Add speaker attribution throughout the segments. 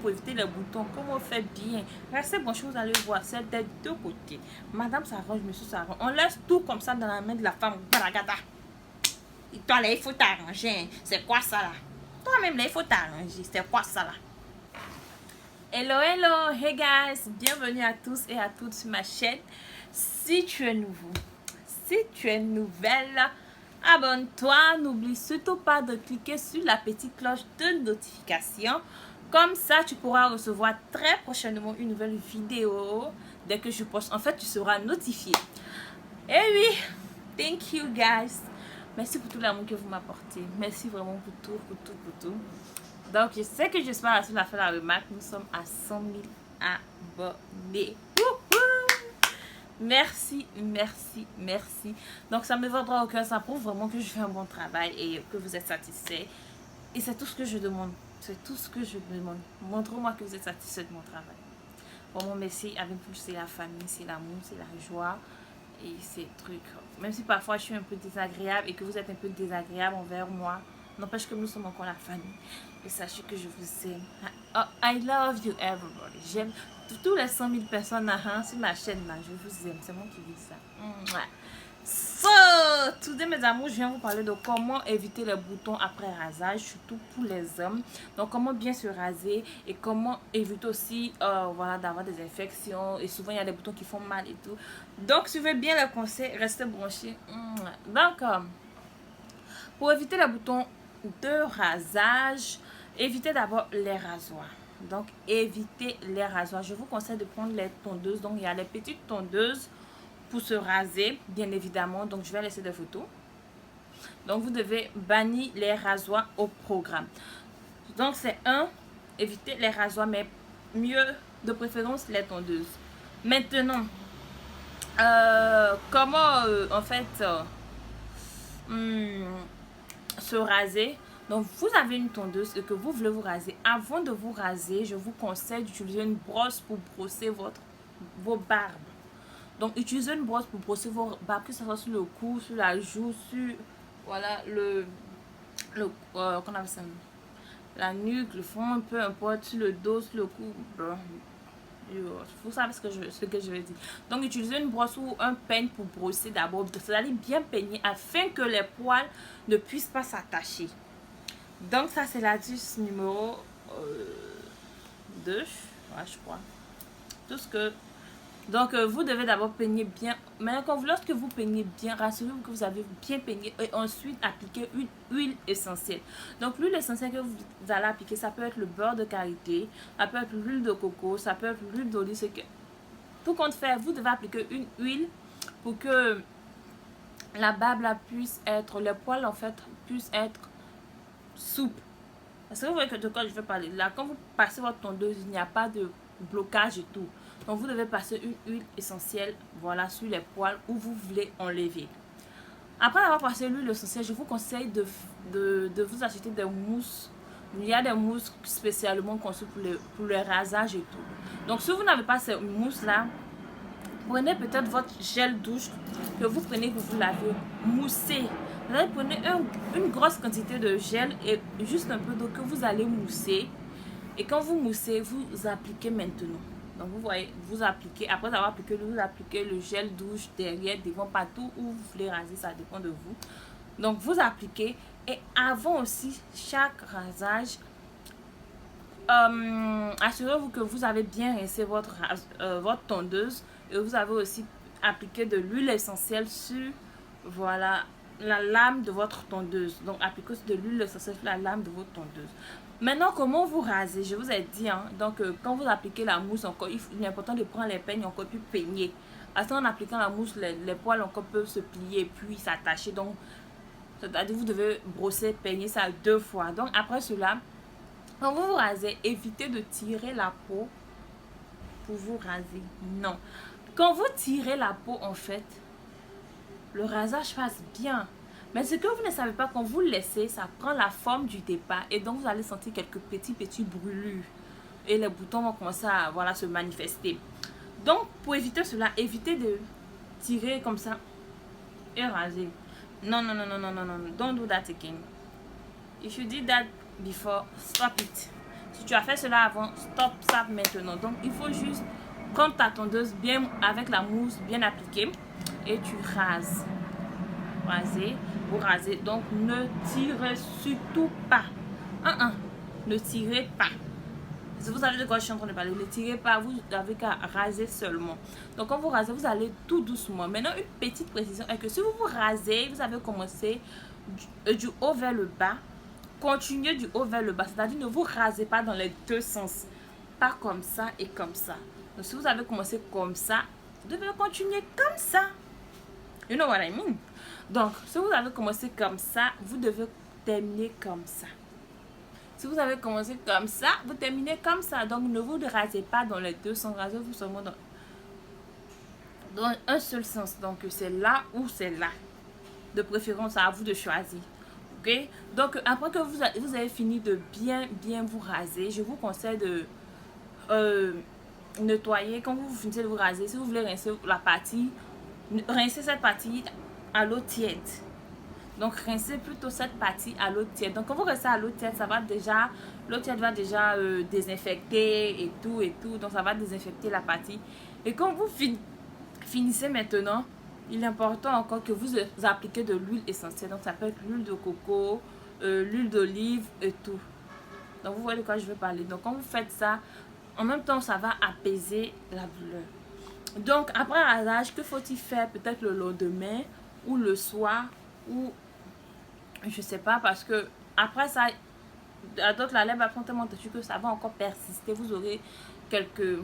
Speaker 1: pour éviter les boutons, comment on fait bien. Restez branchés, vous allez voir, c'est des deux côtés. Madame s'arrange, monsieur s'arrange. On laisse tout comme ça dans la main de la femme. Et toi là, il faut t'arranger. C'est quoi ça là? Toi-même là, il faut t'arranger. C'est quoi ça là? Hello, hello, hey guys, bienvenue à tous et à toutes sur ma chaîne. Si tu es nouveau, si tu es nouvelle, abonne-toi. N'oublie surtout pas de cliquer sur la petite cloche de notification. Comme ça, tu pourras recevoir très prochainement une nouvelle vidéo. Dès que je poste, en fait, tu seras notifié. Et oui, thank you guys. Merci pour tout l'amour que vous m'apportez. Merci vraiment pour tout. Donc, je sais que j'espère à la fin de la remarque. Nous sommes à 100 000 abonnés. Merci. Donc, ça me vendra au cœur. Ça prouve vraiment que je fais un bon travail et que vous êtes satisfaits. Et c'est tout ce que je demande. C'est tout ce que je demande. Montrez-moi que vous êtes satisfait de mon travail. Vraiment, merci. Avec vous, c'est la famille, c'est l'amour, c'est la joie. Et ces trucs. Même si parfois je suis un peu désagréable et que vous êtes un peu désagréable envers moi, n'empêche que nous sommes encore la famille. Et sachez que je vous aime. I love you everybody. J'aime tous les 100 000 personnes sur ma chaîne là. Je vous aime. C'est moi qui dis ça. So, today mes amours, je viens vous parler de comment éviter les boutons après rasage, surtout pour les hommes. Donc comment bien se raser et comment éviter aussi voilà, d'avoir des infections. Et souvent il y a des boutons qui font mal et tout. Donc suivez bien les conseils, restez branchés. Donc pour éviter les boutons de rasage, évitez d'abord les rasoirs. Donc évitez les rasoirs. Je vous conseille de prendre les tondeuses. Donc il y a les petites tondeuses pour se raser, bien évidemment. Donc je vais laisser des photos. Donc vous devez bannir les rasoirs au programme. Donc c'est éviter les rasoirs, mais mieux de préférence les tondeuses. Maintenant comment en fait se raser. Donc vous avez une tondeuse et que vous voulez vous raser. Avant de vous raser, je vous conseille d'utiliser une brosse pour brosser vos barbes. Donc utilisez une brosse pour brosser vos barbes, que ce soit sur le cou, sur la joue, sur voilà qu'on appelle ça, la nuque, le front, peu importe, sur le dos, sur le cou. Vous savez ce que je veux dire. Donc utilisez une brosse ou un peigne pour brosser d'abord. Vous allez bien peigner afin que les poils ne puissent pas s'attacher. Donc ça c'est l'astuce numéro 2, ouais, je crois. Tout ce que donc vous devez d'abord peigner bien. Mais lorsque vous peignez bien, rassurez-vous que vous avez bien peigné et ensuite appliquez une huile essentielle. Donc l'huile essentielle que vous allez appliquer, ça peut être le beurre de karité, ça peut être l'huile de coco, ça peut être l'huile d'olive. Tout compte fait, vous devez appliquer une huile pour que la barbe là puisse être, les poils en fait puissent être souples. Parce que vous voyez que de quoi je vais parler. Là, quand vous passez votre tondeuse, il n'y a pas de blocage et tout. Donc vous devez passer une huile essentielle, voilà, sur les poils où vous voulez enlever. Après avoir passé l'huile essentielle, je vous conseille de vous acheter des mousses. Il y a des mousses spécialement conçues pour le rasage et tout. Donc si vous n'avez pas ces mousses là, prenez peut-être votre gel douche que vous prenez, que vous lavez, moussez. Vous allez prendre une grosse quantité de gel et juste un peu d'eau que vous allez mousser. Et quand vous moussez, vous appliquez maintenant. Donc vous voyez, vous appliquez, après avoir appliqué, vous appliquez le gel douche derrière, devant, partout où vous voulez raser, ça dépend de vous. Donc vous appliquez et avant aussi chaque rasage, assurez-vous que vous avez bien rincé votre tondeuse et vous avez aussi appliqué de l'huile essentielle sur voilà la lame de votre tondeuse. Donc appliquez de l'huile essentielle sur la lame de votre tondeuse. Maintenant, comment vous rasez? Je vous ai dit, donc quand vous appliquez la mousse encore, il est important de prendre les peignes encore plus peignées. Parce qu'en appliquant la mousse, les poils encore peuvent se plier puis s'attacher. Donc, c'est-à-dire vous devez brosser, peigner ça 2 fois. Donc après cela, quand vous vous rasez, évitez de tirer la peau pour vous raser. Non. Quand vous tirez la peau, en fait, le rasage passe bien. Mais ce que vous ne savez pas, quand vous le laissez, ça prend la forme du départ. Et donc, vous allez sentir quelques petits brûlures. Et les boutons vont commencer à voilà, se manifester. Donc, pour éviter cela, évitez de tirer comme ça et raser. Non. Don't do that again. If you did that before, stop it. Si tu as fait cela avant, stop ça maintenant. Donc, il faut juste prendre ta tondeuse bien avec la mousse bien appliquée et tu rases. Vous rasez. Donc, ne tirez surtout pas. Ne tirez pas. Si vous savez de quoi je suis en train de parler, ne tirez pas, vous n'avez qu'à raser seulement. Donc quand vous rasez, vous allez tout doucement. Maintenant, une petite précision est que si vous vous rasez, vous avez commencé du haut vers le bas, continuez du haut vers le bas. C'est-à-dire ne vous rasez pas dans les deux sens. Pas comme ça et comme ça. Donc si vous avez commencé comme ça, vous devez continuer comme ça. You know what I mean? Donc, si vous avez commencé comme ça, vous devez terminer comme ça. Si vous avez commencé comme ça, vous terminez comme ça. Donc, ne vous rasez pas dans les deux sens. Rasez-vous seulement dans un seul sens. Donc, c'est là ou c'est là. De préférence, à vous de choisir. Ok? Donc, après que vous avez fini de bien vous raser, je vous conseille de nettoyer. Quand vous finissez de vous raser, si vous voulez rincer la partie, rincez cette partie à l'eau tiède. Donc, rincez plutôt cette partie à l'eau tiède. Donc, quand vous rincez à l'eau tiède, ça va déjà, l'eau tiède va déjà désinfecter et tout. Donc, ça va désinfecter la partie. Et quand vous finissez maintenant, il est important encore que vous appliquez de l'huile essentielle. Donc, ça peut être l'huile de coco, l'huile d'olive et tout. Donc, vous voyez de quoi je veux parler. Donc, quand vous faites ça, en même temps, ça va apaiser la douleur. Donc, après rasage, que faut-il faire peut-être le lendemain ou le soir ou je sais pas, parce que après ça, à d'autres la lèvre va prendre tellement dessus que ça va encore persister. Vous aurez quelques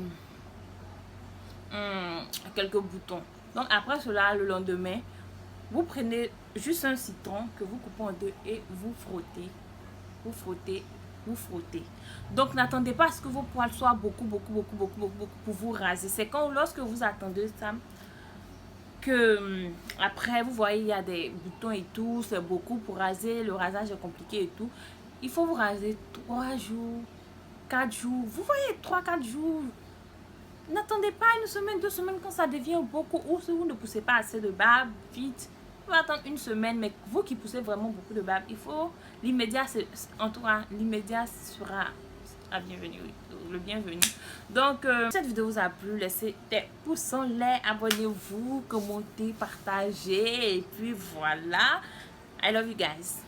Speaker 1: boutons. Donc après cela, le lendemain, vous prenez juste un citron que vous coupez en deux et vous frottez. Vous frottez, vous frottez. Donc n'attendez pas à ce que vos poils soient beaucoup pour vous raser. C'est quand lorsque vous attendez ça que après vous voyez il y a des boutons et tout, c'est beaucoup pour raser, le rasage est compliqué et tout. Il faut vous raser 3 jours, 4 jours, vous voyez 3-4 jours. N'attendez pas une semaine, 2 semaines quand ça devient beaucoup, ou si vous ne poussez pas assez de barbe vite, vous pouvez attendre une semaine. Mais vous qui poussez vraiment beaucoup de barbe, il faut l'immédiat, en tout cas l'immédiat sera le bienvenu. Donc cette vidéo vous a plu, laissez des pouces en l'air, abonnez-vous, commentez, partagez et puis voilà. I love you guys.